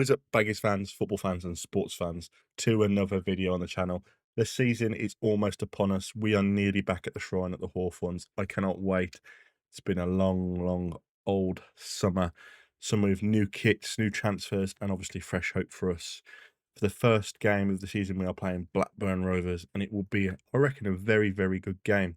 What is up, Baggies fans, football fans, and sports fans, to another video on the channel. The season is almost upon us. We are nearly back at the shrine at the Hawthorns. I cannot wait. It's been a long, old summer. Summer with new kits, new transfers, and obviously fresh hope for us. For the first game of the season, we are playing Blackburn Rovers, and it will be, I reckon, a very good game.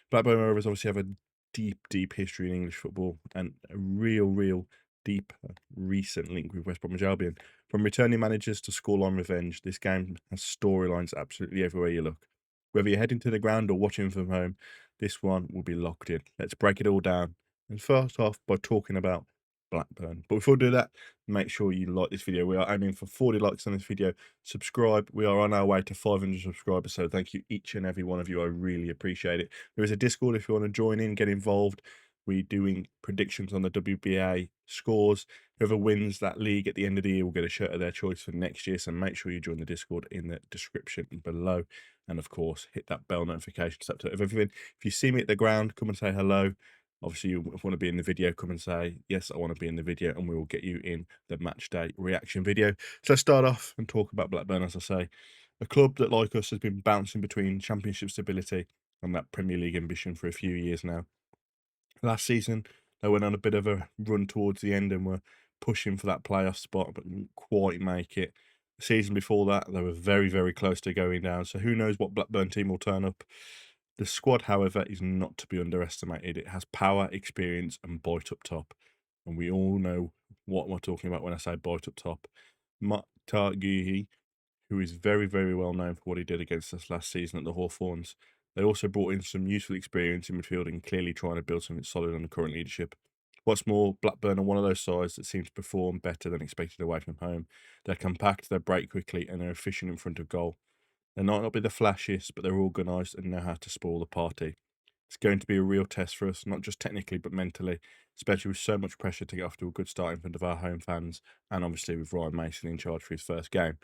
Blackburn Rovers obviously have a deep history in English football and a real deep recent link with West Bromwich Albion. From returning managers to scoreline revenge, this game has storylines absolutely everywhere you look. Whether you're heading to the ground or watching from home, this one will be locked in. Let's break it all down. And first off, by talking about Blackburn. But before we do that, make sure you like this video. We are aiming for 40 likes on this video. Subscribe. We are on our way to 500 subscribers, so thank you each and every one of you. I really appreciate it. There is a Discord if you want to join in, get involved. We're doing predictions on the WBA scores. Whoever wins that league at the end of the year will get a shirt of their choice for next year. So make sure you join the Discord in the description below. And of course, hit that bell notification to update of everything. If you see me at the ground, come and say hello. Obviously, you want to be in the video, come and say, yes, I want to be in the video, and we will get you in the match day reaction video. So let's start off and talk about Blackburn, as I say. A club that, like us, has been bouncing between championship stability and that Premier League ambition for a few years now. Last season, they went on a bit of a run towards the end and were pushing for that playoff spot, but didn't quite make it. The season before that, they were very close to going down. So who knows what Blackburn team will turn up. The squad, however, is not to be underestimated. It has power, experience, and bite up top. And we all know what we're talking about when I say bite up top. Makhtar Gueye, who is very well known for what he did against us last season at the Hawthorns. They also brought in some useful experience in midfield and clearly trying to build something solid on the current leadership. What's more, Blackburn are one of those sides that seems to perform better than expected away from home. They're compact, they break quickly, and they're efficient in front of goal. They might not be the flashiest, but they're organised and know how to spoil the party. It's going to be a real test for us, not just technically, but mentally, especially with so much pressure to get off to a good start in front of our home fans, and obviously with Ryan Mason in charge for his first game.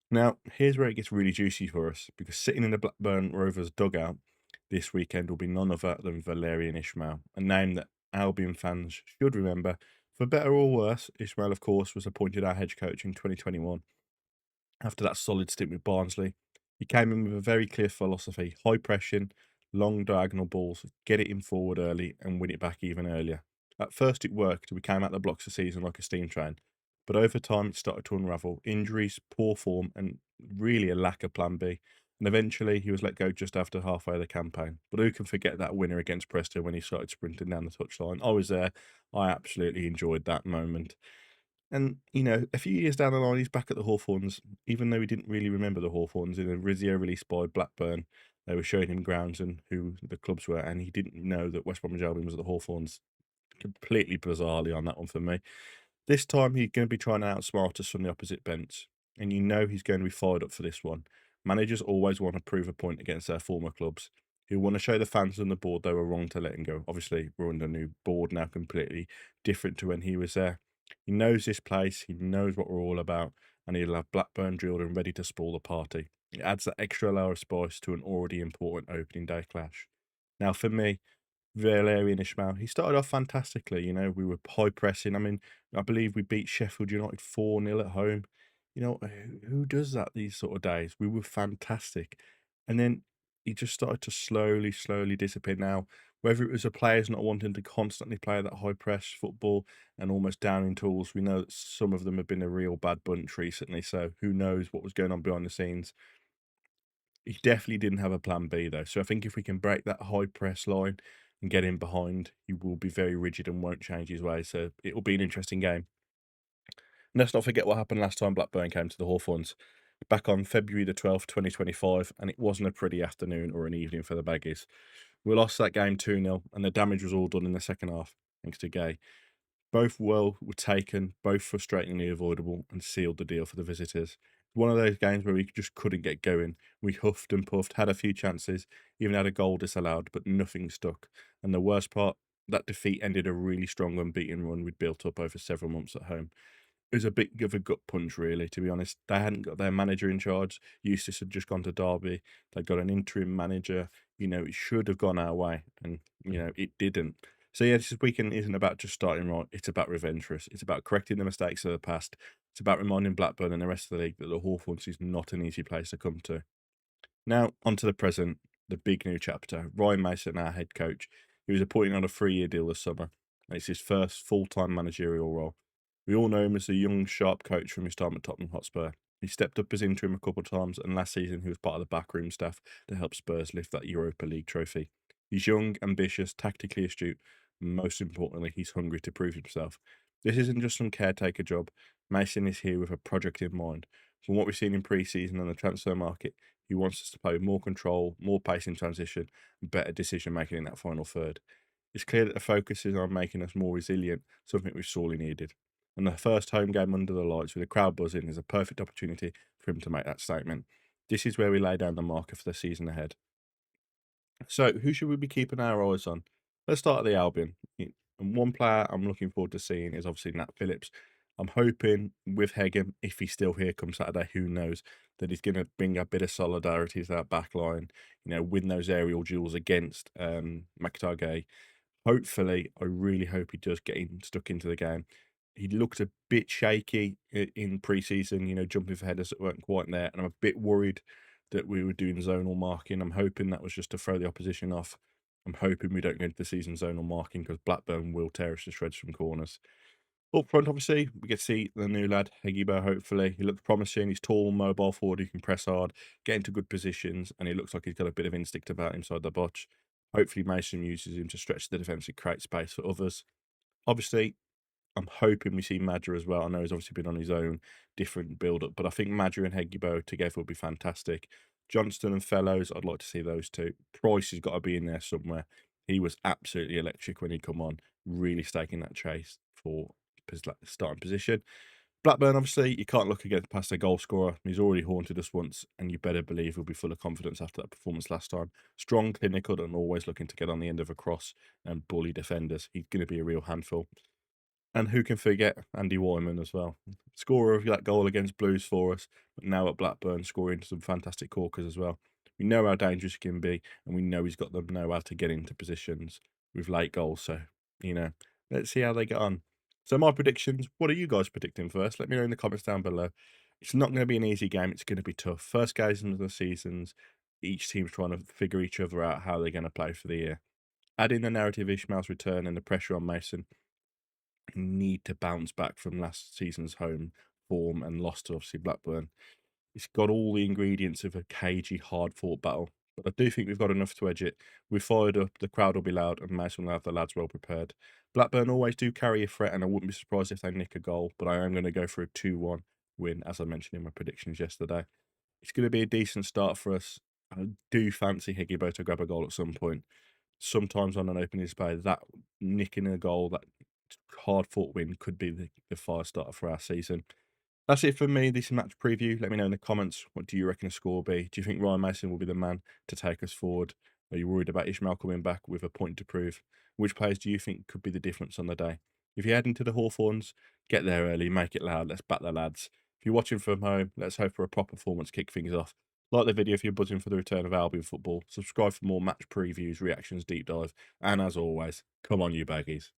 Now, here's where it gets really juicy for us, because sitting in the Blackburn Rovers dugout this weekend will be none other than Valérien Ismaël, a name that Albion fans should remember. For better or worse, Ishmael, of course, was appointed our head coach in 2021 after that solid stint with Barnsley. He came in with a very clear philosophy: high pressing, long diagonal balls, get it in forward early and win it back even earlier. At first it worked, we came out the blocks of season like a steam train, but over time it started to unravel. Injuries, poor form, and really a lack of plan B. And eventually he was let go just after halfway of the campaign. But who can forget that winner against Preston when he started sprinting down the touchline? I was there. I absolutely enjoyed that moment. And, you know, a few years down the line, he's back at the Hawthorns, even though he didn't really remember the Hawthorns. In a Rizio release by Blackburn, they were showing him grounds and who the clubs were, and he didn't know that West Bromwich Albion was at the Hawthorns. Completely bizarrely on that one for me. This time, he's going to be trying to outsmart us from the opposite bench, and you know he's going to be fired up for this one. Managers always want to prove a point against their former clubs. Who want to show the fans on the board they were wrong to let him go. Obviously, we're under a new board now, completely different to when he was there. He knows this place, he knows what we're all about, and he'll have Blackburn drilled and ready to spoil the party. It adds that extra layer of spice to an already important opening day clash. Now, for me, Valérien Ismaël, he started off fantastically. You know, we were high pressing. I mean, I believe we beat Sheffield United 4-0 at home. You know, who does that these sort of days? We were fantastic. And then he just started to slowly disappear. Now, whether it was the players not wanting to constantly play that high press football and almost downing tools, we know that some of them have been a real bad bunch recently. So who knows what was going on behind the scenes. He definitely didn't have a plan B though. So I think if we can break that high press line and get in behind, he will be very rigid and won't change his ways. So it will be an interesting game. And let's not forget what happened last time Blackburn came to the Hawthorns, back on February the 12th, 2025, and it wasn't a pretty afternoon or an evening for the Baggies. We lost that game 2-0, and the damage was all done in the second half, thanks to Gueye. Both well were taken, both frustratingly avoidable, and sealed the deal for the visitors. One of those games where we just couldn't get going. We huffed and puffed, had a few chances, even had a goal disallowed, but nothing stuck. And the worst part, that defeat ended a really strong unbeaten run we'd built up over several months at home. It was a bit of a gut punch, really, to be honest. They hadn't got their manager in charge. Eustace had just gone to Derby. They got an interim manager. You know, it should have gone our way, and, you know, it didn't. So yeah, this weekend isn't about just starting right, it's about revenge for us. It's about correcting the mistakes of the past. It's about reminding Blackburn and the rest of the league that the Hawthorns is not an easy place to come to. Now, onto the present, the big new chapter. Ryan Mason, our head coach, he was appointed on a 3-year deal this summer. And it's his first full-time managerial role. We all know him as a young, sharp coach from his time at Tottenham Hotspur. He stepped up as interim a couple of times, and last season he was part of the backroom staff to help Spurs lift that Europa League trophy. He's young, ambitious, tactically astute, and most importantly, he's hungry to prove himself. This isn't just some caretaker job. Mason is here with a project in mind. From what we've seen in pre-season and the transfer market, he wants us to play with more control, more pace in transition, and better decision making in that final third. It's clear that the focus is on making us more resilient, something we've sorely needed. And the first home game under the lights with the crowd buzzing is a perfect opportunity for him to make that statement. This is where we lay down the marker for the season ahead. So, who should we be keeping our eyes on? Let's start at the Albion. And one player I'm looking forward to seeing is obviously Nat Phillips. I'm hoping with Hegem, if he's still here come Saturday, who knows, that he's going to bring a bit of solidarity to that back line, win those aerial duels against Makhtar Gueye. Hopefully, I really hope he does get stuck into the game. He looked a bit shaky in pre-season, jumping for headers that weren't quite there, and I'm a bit worried that we were doing zonal marking. I'm hoping that was just to throw the opposition off. I'm hoping we don't go into the season zonal marking because Blackburn will tear us to shreds from corners. Up front, obviously, we get to see the new lad, Hegibo, hopefully. He looks promising. He's tall, mobile forward. He can press hard, get into good positions, and he looks like he's got a bit of instinct about him inside the box. Hopefully, Mason uses him to stretch the defence and create space for others. Obviously, I'm hoping we see Madra as well. I know he's obviously been on his own different build-up, but I think Madra and Hegibo together would be fantastic. Johnston and Fellows, I'd like to see those two. Price has got to be in there somewhere. He was absolutely electric when he come on, really staking that chase for starting position. Blackburn, obviously, you can't look against past a goal scorer. He's already haunted us once, and you better believe he'll be full of confidence after that performance last time. Strong, clinical, and always looking to get on the end of a cross and bully defenders. He's going to be a real handful. And who can forget Andy Wyman as well? Scorer of that goal against Blues for us, but now at Blackburn scoring some fantastic corkers as well. We know how dangerous he can be, and we know he's got the know-how to get into positions with late goals. So, let's see how they get on. So my predictions, what are you guys predicting first? Let me know in the comments down below. It's not going to be an easy game. It's going to be tough. First games of the seasons, each team's trying to figure each other out how they're going to play for the year. Adding the narrative Ishmael's return and the pressure on Mason, need to bounce back from last season's home form and loss to obviously Blackburn. It's got all the ingredients of a cagey, hard-fought battle. But I do think we've got enough to edge it. We're fired up, the crowd will be loud, and Mason will have the lads well prepared. Blackburn always do carry a threat, and I wouldn't be surprised if they nick a goal, but I am going to go for a 2-1 win, as I mentioned in my predictions yesterday. It's going to be a decent start for us. I do fancy Higgybo to grab a goal at some point. Sometimes on an opening display, that nicking a goal, that hard-fought win could be the fire starter for our season. That's it for me, this match preview. Let me know in the comments, what do you reckon the score will be? Do you think Ryan Mason will be the man to take us forward? Are you worried about Ishmael coming back with a point to prove? Which players do you think could be the difference on the day? If you're heading to the Hawthorns, get there early, make it loud, let's back the lads. If you're watching from home, let's hope for a proper performance, kick things off. Like the video if you're buzzing for the return of Albion football. Subscribe for more match previews, reactions, deep dive. And as always, come on you Baggies.